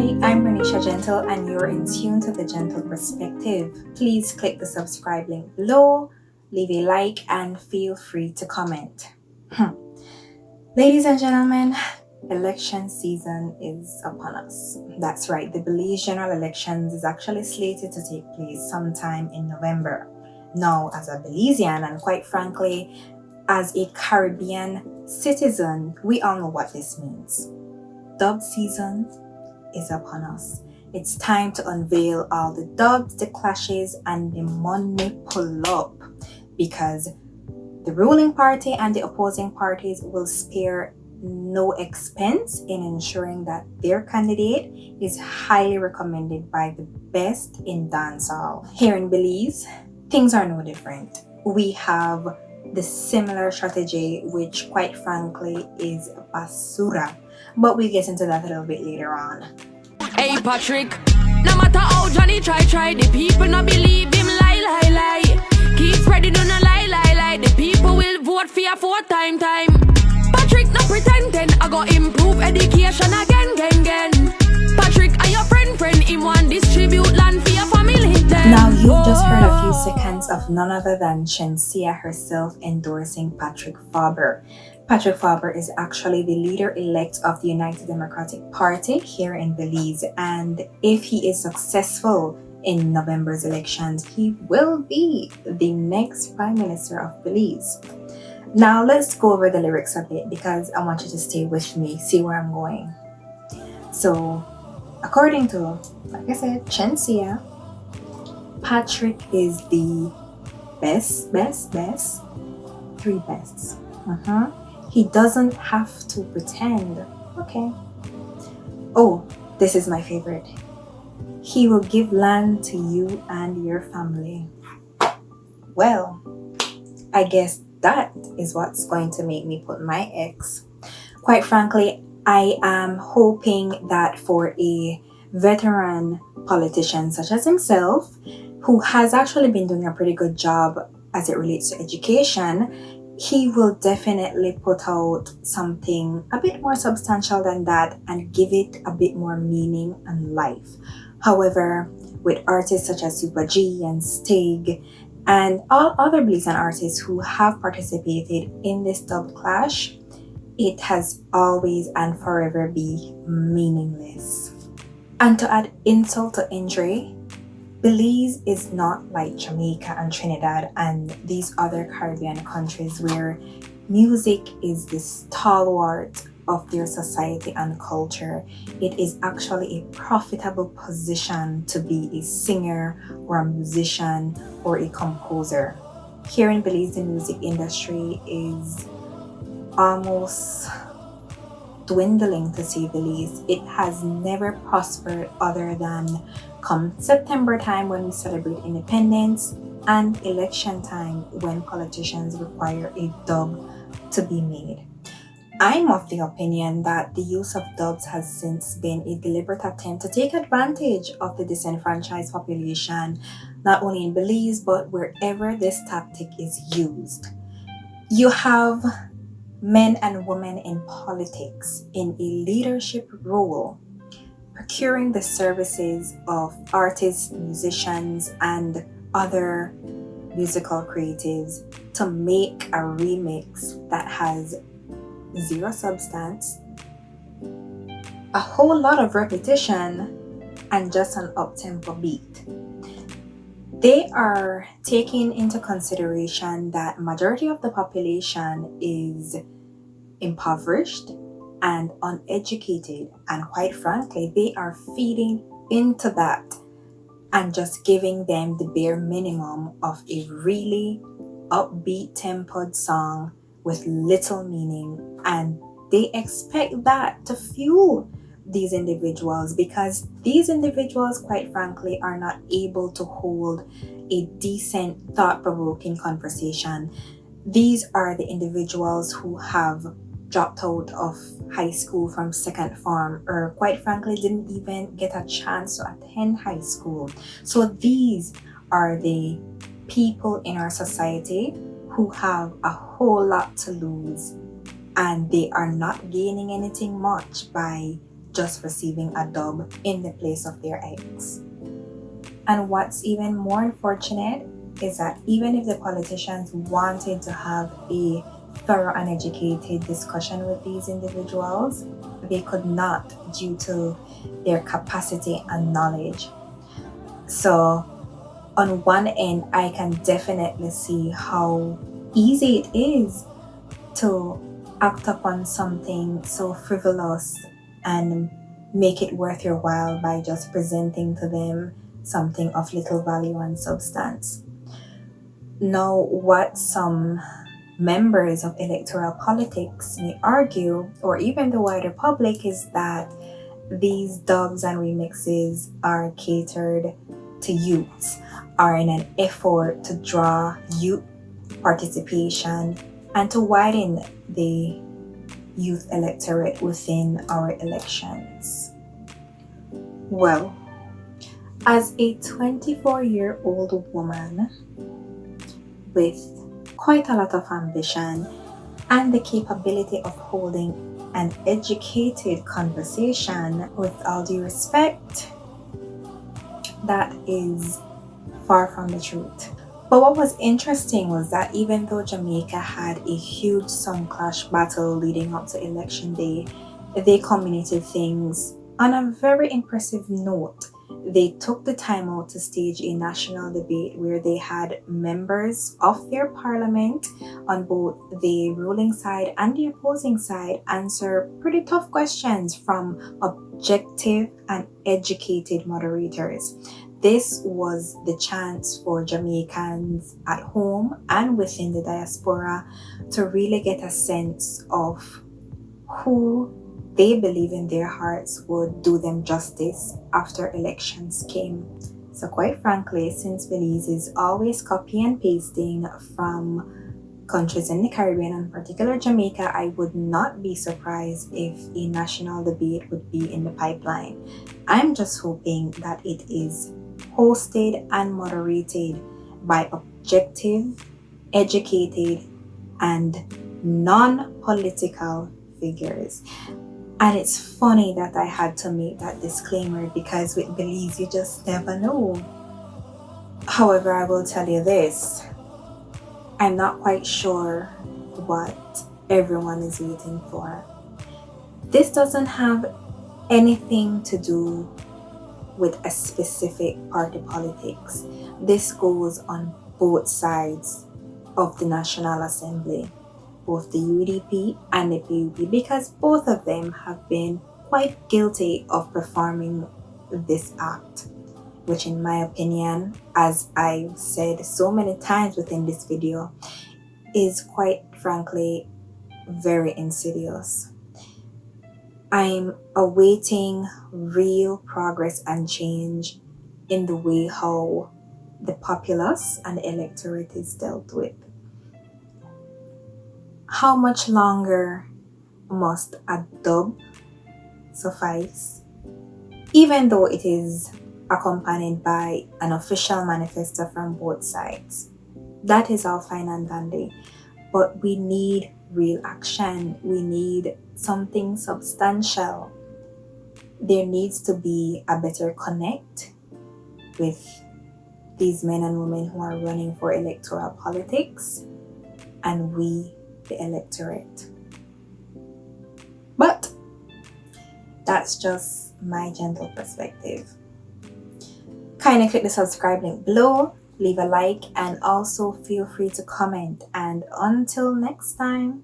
I'm Renisha Gentle, and you're in tune to the Gentle Perspective. Please click the subscribe link below, leave a like, and feel free to comment. Ladies and gentlemen, election season is upon us. That's right, the Belize general elections is actually slated to take place sometime in November. Now, as a Belizean, and quite frankly, as a Caribbean citizen, we all know what this means. Dub season is upon us. It's time to unveil all the dubs, the clashes, and the money pull up, because the ruling party and the opposing parties will spare no expense in ensuring that their candidate is highly recommended by the best in dancehall. Here in Belize, things are no different. We have the similar strategy, which quite frankly is basura, but we'll get into that a little bit later on. Hey Patrick, no matter how Johnny try, the people not believe him, lie. Keep spreading on a lie. The people will vote for you 4 time. Patrick no pretending, I go improve education again. Patrick and your friend, him want distribute land for your family. Now you've just heard a few seconds of none other than Shenseea herself endorsing Patrick Faber. Patrick Faber is actually the leader-elect of the United Democratic Party here in Belize, and if he is successful in November's elections, he will be the next Prime Minister of Belize. Now let's go over the lyrics a bit, because I want you to stay with me, see where I'm going. So, according to, like I said, Shenseea, Patrick is the best, 3 bests. He doesn't have to pretend. Okay. Oh, this is my favorite. He will give land to you and your family. Well, I guess that is what's going to make me put my X. Quite frankly, I am hoping that for a veteran politician such as himself, who has actually been doing a pretty good job as it relates to education, he will definitely put out something a bit more substantial than that and give it a bit more meaning and life. However, with artists such as Super G and Stig and all other Belizean artists who have participated in this dub clash, it has always and forever be meaningless. And to add insult to injury, Belize is not like Jamaica and Trinidad and these other Caribbean countries where music is the stalwart of their society and culture. It is actually a profitable position to be a singer or a musician or a composer. Here in Belize, the music industry is almost dwindling, to say the least. It has never prospered other than come September time, when we celebrate independence, and election time, when politicians require a dub to be made. I'm of the opinion that the use of dubs has since been a deliberate attempt to take advantage of the disenfranchised population, not only in Belize but wherever this tactic is used. You have men and women in politics in a leadership role, procuring the services of artists, musicians, and other musical creatives to make a remix that has 0 substance, a whole lot of repetition, and just an up-tempo beat. They are taking into consideration that majority of the population is impoverished and uneducated, and quite frankly, they are feeding into that and just giving them the bare minimum of a really upbeat tempoed song with little meaning, and they expect that to fuel these individuals, because these individuals, quite frankly, are not able to hold a decent, thought-provoking conversation. These are the individuals who have dropped out of high school from second form, or quite frankly didn't even get a chance to attend high school. So these are the people in our society who have a whole lot to lose, and they are not gaining anything much by just receiving a dub in the place of their eggs. And what's even more unfortunate is that even if the politicians wanted to have a thorough and educated discussion with these individuals, they could not due to their capacity and knowledge. So on one end, I can definitely see how easy it is to act upon something so frivolous and make it worth your while by just presenting to them something of little value and substance. Now, what some members of electoral politics may argue, or even the wider public, is that these dubs and remixes are catered to youths, are in an effort to draw youth participation and to widen the youth electorate within our elections. Well, as a 24-year-old woman with quite a lot of ambition and the capability of holding an educated conversation, with all due respect, that is far from the truth. But what was interesting was that even though Jamaica had a huge song clash battle leading up to election day, they culminated things on a very impressive note. They took the time out to stage a national debate where they had members of their parliament on both the ruling side and the opposing side answer pretty tough questions from objective and educated moderators. This was the chance for Jamaicans at home and within the diaspora to really get a sense of who they believe in their hearts would do them justice after elections came. So quite frankly, since Belize is always copy and pasting from countries in the Caribbean, and particular Jamaica, I would not be surprised if a national debate would be in the pipeline. I'm just hoping that it is hosted and moderated by objective, educated, and non-political figures. And it's funny that I had to make that disclaimer because with Belize, you just never know. However, I will tell you this. I'm not quite sure what everyone is waiting for. This doesn't have anything to do with a specific party politics. This goes on both sides of the National Assembly, both the UDP and the PUP, because both of them have been quite guilty of performing this act, which in my opinion, as I've said so many times within this video, is quite frankly very insidious. I'm awaiting real progress and change in the way how the populace and the electorate is dealt with. How much longer must a dub suffice, even though it is accompanied by an official manifesto from both sides? That is all fine and dandy, but we need real action. We need something substantial. There needs to be a better connect with these men and women who are running for electoral politics and we, the electorate. But that's just my gentle perspective. Kindly click the subscribe link below, leave a like, and also feel free to comment. And until next time,